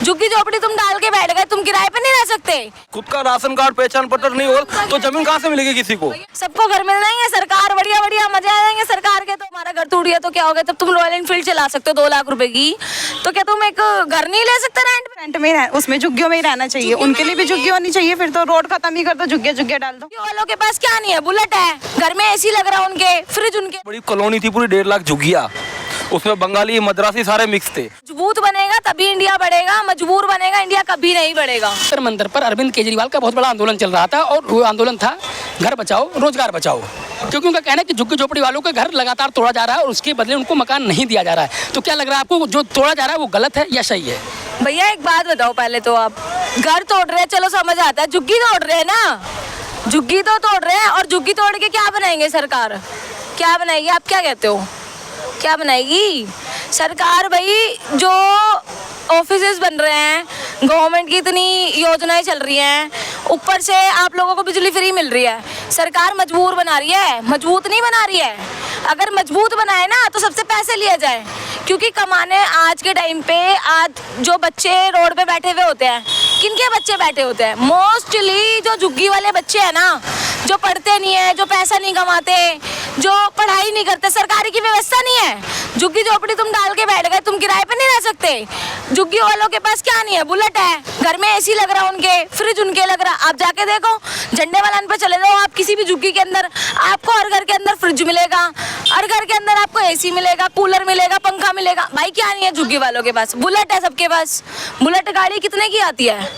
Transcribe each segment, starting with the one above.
झुग्गी झोपड़ी तुम डाल के बैठ गए, तुम किराए पे नहीं रह सकते। खुद का राशन कार्ड पहचान पत्र नहीं हो तो जमीन कहाँ से मिलेगी किसी को? सबको घर मिल जाएंगे, सरकार बढ़िया बढ़िया मजे आ जाएंगे सरकार के। तो हमारा घर टूट गया तो क्या हो गया, तब तुम रॉयल एनफील्ड चला सकते हो 2 लाख रुपए की, तो क्या तुम एक घर नहीं ले सकते रेंट में? उसमें झुग्गियों में ही रहना चाहिए, उनके लिए भी झुग्गी होनी चाहिए। फिर तो रोड खत्म ही कर दो, झुग्गियां झुग्गियां डाल दो। वालों के पास क्या नहीं है, बुलेट है, घर में एसी लग रहा है उनके, फ्रिज उनके। बड़ी कॉलोनी थी पूरी 1.5 लाख झुग्गियाँ, उसमें बंगाली मद्रासी सारे मिक्स थे। मजबूत बनेगा तभी इंडिया बढ़ेगा, मजबूर बनेगा इंडिया कभी नहीं बढ़ेगा। मंदिर पर अरविंद केजरीवाल का बहुत बड़ा आंदोलन चल रहा था और वो आंदोलन था घर बचाओ रोजगार बचाओ, क्योंकि उनका कहना है कि झुग्गी झोपड़ी वालों का घर लगातार तोड़ा जा रहा है और उसके बदले उनको मकान नहीं दिया जा रहा है। तो क्या लग रहा है आपको, जो तोड़ा जा रहा है वो गलत है या सही है? भैया एक बात बताओ, पहले तो आप घर तोड़ रहे हैं चलो समझ आता है, झुग्गी तोड़ रहे हैं ना, झुग्गी तो तोड़ रहे हैं। और झुग्गी तोड़ के क्या बनाएंगे सरकार, क्या बनाएगी? आप क्या कहते हो, क्या बनाएगी सरकार? भाई जो ऑफिसेज बन रहे हैं, गवर्नमेंट की इतनी योजनाएं चल रही हैं, ऊपर से आप लोगों को बिजली फ्री मिल रही है, सरकार मजबूर बना रही है, मजबूत नहीं बना रही है। अगर मजबूत बनाए ना तो सबसे पैसे लिए जाए, क्योंकि कमाने आज के टाइम पे आज जो बच्चे रोड पे बैठे हुए होते हैं, किनके बच्चे बैठे होते हैं? मोस्टली जो झुग्गी वाले बच्चे हैं ना, जो पढ़ते नहीं है, जो पैसा नहीं कमाते, जो पढ़ाई नहीं करते, सरकारी की व्यवस्था नहीं है। झुग्गी झोपड़ी तुम डाल के बैठ गए, तुम किराए पे नहीं रह सकते। झुग्गी वालों के पास क्या नहीं है, बुलेट है, घर में एसी लग रहा है उनके, फ्रिज उनके लग रहा। आप जाके देखो झंडे वालन पे चले जाओ, आप किसी भी झुग्गी के अंदर आपको हर घर के अंदर फ्रिज मिलेगा, हर घर के अंदर आपको एसी मिलेगा, कूलर मिलेगा, पंखा मिलेगा। भाई क्या नहीं है झुग्गी वालों के पास? बुलेट है सबके पास। बुलेट गाड़ी कितने की आती है?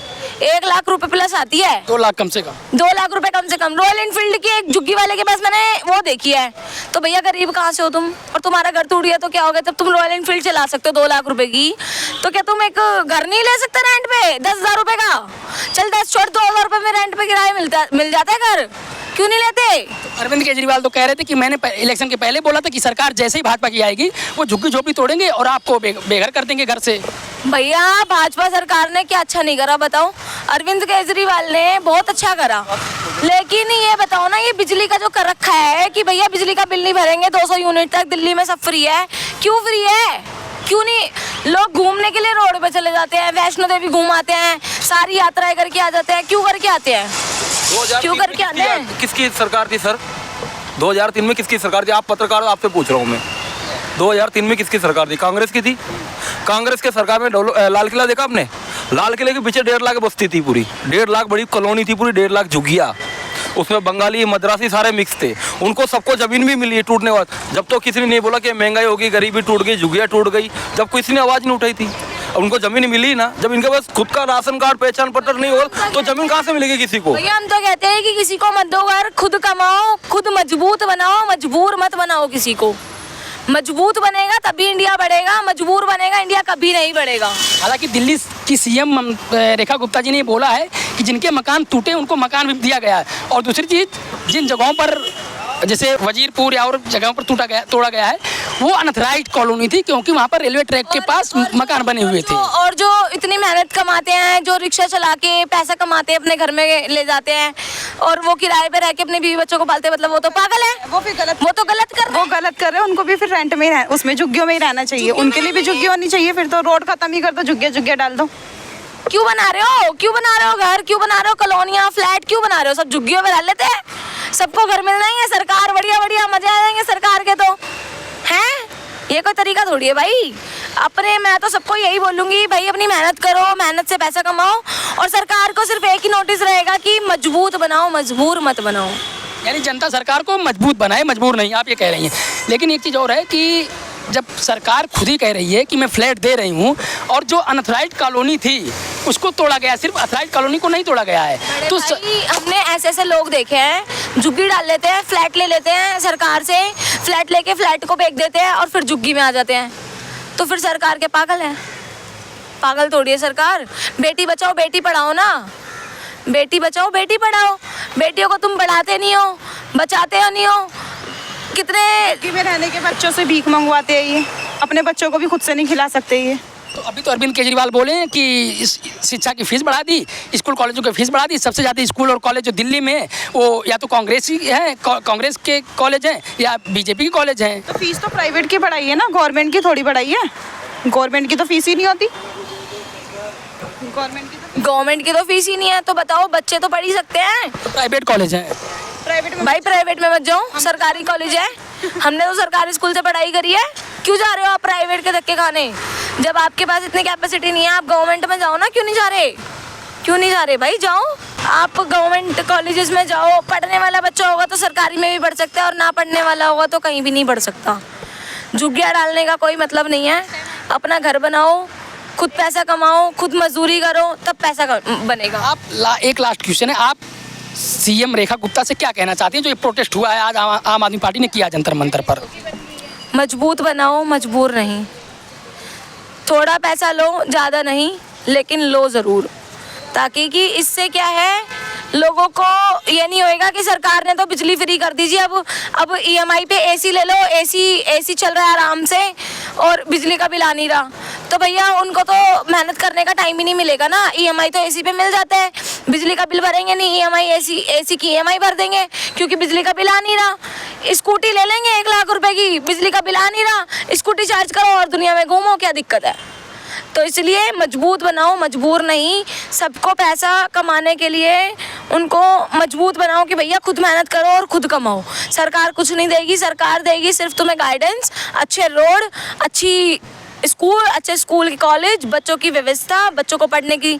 1 लाख रुपए प्लस आती है। 2 लाख कम से कम, 2 लाख रुपए कम से कम। रॉयल एनफील्ड की एक झुग्गी वाले के पास मैंने वो देखी है। तो भैया गरीब कहाँ से हो तुम? और तुम्हारा घर टूट गया तो क्या हो गया, तब तुम रॉयल एनफील्ड चला सकते हो 2 लाख रुपए की, तो क्या तुम एक घर नहीं ले सकते रेंट पे 10,000 रुपए का? चल 10 छोड़, 2,000 रुपए में रेंट पे किराया मिल जाता है घर, क्यों नहीं लेते? अरविंद केजरीवाल तो कह रहे थे कि मैंने इलेक्शन के पहले बोला था कि सरकार जैसे ही भाजपा की आएगी वो झुग्गी झोपड़ी तोड़ेंगे और आपको बेघर कर देंगे घर से। भैया भाजपा सरकार ने क्या अच्छा नहीं करा बताओ? अरविंद केजरीवाल ने बहुत अच्छा करा, लेकिन ये बताओ ना, ये बिजली का जो कर रखा है कि भैया बिजली का बिल नहीं भरेंगे 200 यूनिट तक, दिल्ली में सब फ्री है। क्यों फ्री है? क्यों नहीं? लोग घूमने के लिए रोड पे चले जाते हैं, वैष्णो देवी घूम आते हैं, सारी यात्राएं करके आ जाते हैं। क्यों करके आते हैं? क्यों करके आते हैं? किसकी सरकार थी सर? 2003 में किसकी सरकार थी? आप पत्रकार हो, आपसे पूछ रहा हूँ मैं। 2003 में किसकी सरकार थी? कांग्रेस की थी। कांग्रेस के सरकार में लाल किला देखा आपने? लाल किले के पीछे 1.5 लाख बस्ती थी पूरी, 1.5 लाख बड़ी कॉलोनी थी पूरी, 1.5 लाख झुग्गियाँ, उसमें बंगाली मद्रासी सारे मिक्स थे। उनको सबको जमीन भी मिली है टूटने के बाद। जब तो किसी ने नहीं बोला कि महंगाई होगी, गरीबी टूट गई, झुग्गियाँ टूट गई, जब किसी ने आवाज़ नहीं उठाई थी। अब उनको जमीन मिली ना, जब इनके पास खुद का राशन कार्ड पहचान पत्र नहीं हो तो जमीन कहाँ से मिलेगी किसी को? भैया हम तो कहते हैं कि किसी को मत दो घर, खुद कमाओ, खुद मजबूत बनाओ, मजबूर मत बनाओ किसी को। मजबूत बनेगा तभी इंडिया बढ़ेगा, मजबूर बनेगा इंडिया कभी नहीं बढ़ेगा। हालांकि दिल्ली की सीएम रेखा गुप्ता जी ने बोला है कि जिनके मकान टूटे उनको मकान भी दिया गया है। और दूसरी चीज, जिन जगहों पर जैसे वजीरपुर या और जगहों पर तोड़ा गया है वो अनथराइज्ड कॉलोनी थी, क्योंकि वहाँ पर रेलवे ट्रैक के पास मकान बने हुए थे। और जो इतनी मेहनत कमाते हैं, जो रिक्शा चला के पैसा कमाते हैं, अपने घर में ले जाते हैं और वो किराए पे रह के अपने बीवी बच्चों को पालते हैं, मतलब वो तो पागल है, वो तो गलत कर रहे हैं। उनको भी फिर रेंट में ही उसमें झुग्गियों में ही रहना चाहिए, उनके लिए भी झुग्गी होनी चाहिए। फिर तो रोड खत्म ही कर दो, झुग्गियां झुग्गियां डाल दो। क्यों बना रहे हो? क्यों बना रहे हो घर? क्यों बना रहे हो कॉलोनियाँ, फ्लैट क्यों बना रहे हो? सब झुग्गियों में रह लेते हैं, सबको घर मिल जाएंगे, सरकार बढ़िया बढ़िया मजे आ जाएंगे सरकार के। तो हैं ये कोई तरीका थोड़ी है भाई। मैं तो सबको यही बोलूंगी भाई, अपनी मेहनत करो, मेहनत से पैसा कमाओ, और सरकार को सिर्फ एक ही नोटिस रहेगा कि मजबूत बनाओ, मजबूर मत बनाओ। यानी जनता सरकार को मजबूत बनाए, मजबूर नहीं, आप ये कह रही हैं। लेकिन एक चीज़ और है कि जब सरकार खुद ही कह रही है कि मैं फ्लैट दे रही हूँ और जो अनथराइज्ड कॉलोनी थी उसको तोड़ा गया, सिर्फ अथराइज्ड कॉलोनी को नहीं तोड़ा गया है। तो हमने ऐसे लोग देखे हैं, झुग्गी डाल लेते हैं, फ्लैट ले लेते हैं सरकार से, फ्लैट लेके फ्लैट को बेच देते हैं और फिर झुग्गी में आ जाते हैं। तो फिर सरकार के पागल है? पागल थोड़ी है सरकार। बेटी बचाओ बेटी पढ़ाओ ना, बेटी बचाओ बेटी पढ़ाओ। बेटियों को तुम बढ़ाते नहीं हो, बचाते हो नहीं हो। कितने में रहने के बच्चों से भीख मंगवाते हैं, ये अपने बच्चों को भी खुद से नहीं खिला सकते ये। तो अभी तो अरविंद केजरीवाल बोले हैं कि शिक्षा की फीस बढ़ा दी, स्कूल कॉलेजों की फीस बढ़ा दी। सबसे ज़्यादा स्कूल और कॉलेज जो दिल्ली में वो या तो कांग्रेस ही है, कांग्रेस के कॉलेज हैं या बीजेपी के कॉलेज हैं। तो फीस तो प्राइवेट की बढ़ाई है ना, गवर्नमेंट की थोड़ी बढ़ाई है। गवर्नमेंट की तो फीस ही नहीं होती। गवर्नमेंट की तो फीस ही नहीं है, तो बताओ बच्चे तो पढ़ ही सकते हैं। प्राइवेट कॉलेज है। प्राइवेट में भाई प्राइवेट में मत जाओ, सरकारी कॉलेज है। हमने तो सरकारी स्कूल से पढ़ाई करी है, क्यों जा रहे हो आप प्राइवेट के धक्के खाने? जब आपके पास इतनी कैपेसिटी नहीं है, आप गवर्नमेंट में जाओ ना। क्यों नहीं जा रहे? क्यों नहीं जा रहे भाई? जाओ, आप गवर्नमेंट कॉलेजेस में जाओ। पढ़ने वाला बच्चा होगा तो सरकारी में भी पढ़ सकता है, और ना पढ़ने वाला होगा तो कहीं भी नहीं पढ़ सकता। झुग्गियाँ डालने का कोई मतलब नहीं है। अपना घर बनाओ, खुद पैसा कमाओ, खुद मजदूरी करो, तब पैसा बनेगा। आप एक लास्ट क्वेश्चन है, आप सीएम रेखा गुप्ता से क्या कहना चाहती हैं जो ये प्रोटेस्ट हुआ है आज आम आदमी पार्टी ने किया जंतर मंतर पर? मजबूत बनाओ, मजबूर नहीं। थोड़ा पैसा लो, ज़्यादा नहीं, लेकिन लो ज़रूर, ताकि कि इससे क्या है, लोगों को ये नहीं होएगा कि सरकार ने तो बिजली फ्री कर दीजिए, अब ईएमआई पे एसी ले लो, एसी चल रहा है आराम से और बिजली का बिल आ नहीं रहा, तो भैया उनको तो मेहनत करने का टाइम ही नहीं मिलेगा ना। ईएमआई तो एसी पे मिल जाता है, बिजली का बिल भरेंगे नहीं, ईएमआई एसी की ईएमआई भर देंगे, क्योंकि बिजली का बिल आ नहीं रहा। स्कूटी ले लेंगे 1 लाख रुपए की, बिजली का बिल आ नहीं रहा, स्कूटी चार्ज करो और दुनिया में घूमो, क्या दिक्कत है? तो इसलिए मजबूत बनाओ, मजबूर नहीं। सबको पैसा कमाने के लिए उनको मजबूत बनाओ कि भैया खुद मेहनत करो और खुद कमाओ। सरकार कुछ नहीं देगी, सरकार देगी सिर्फ तुम्हें गाइडेंस, अच्छे रोड, अच्छे स्कूल कॉलेज, बच्चों की व्यवस्था, बच्चों को पढ़ने की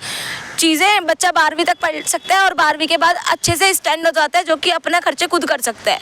चीज़ें। बच्चा 12वीं तक पढ़ सकता है और 12वीं के बाद अच्छे से स्टैंड हो जाता है, जो कि अपना खर्चे खुद कर सकता है।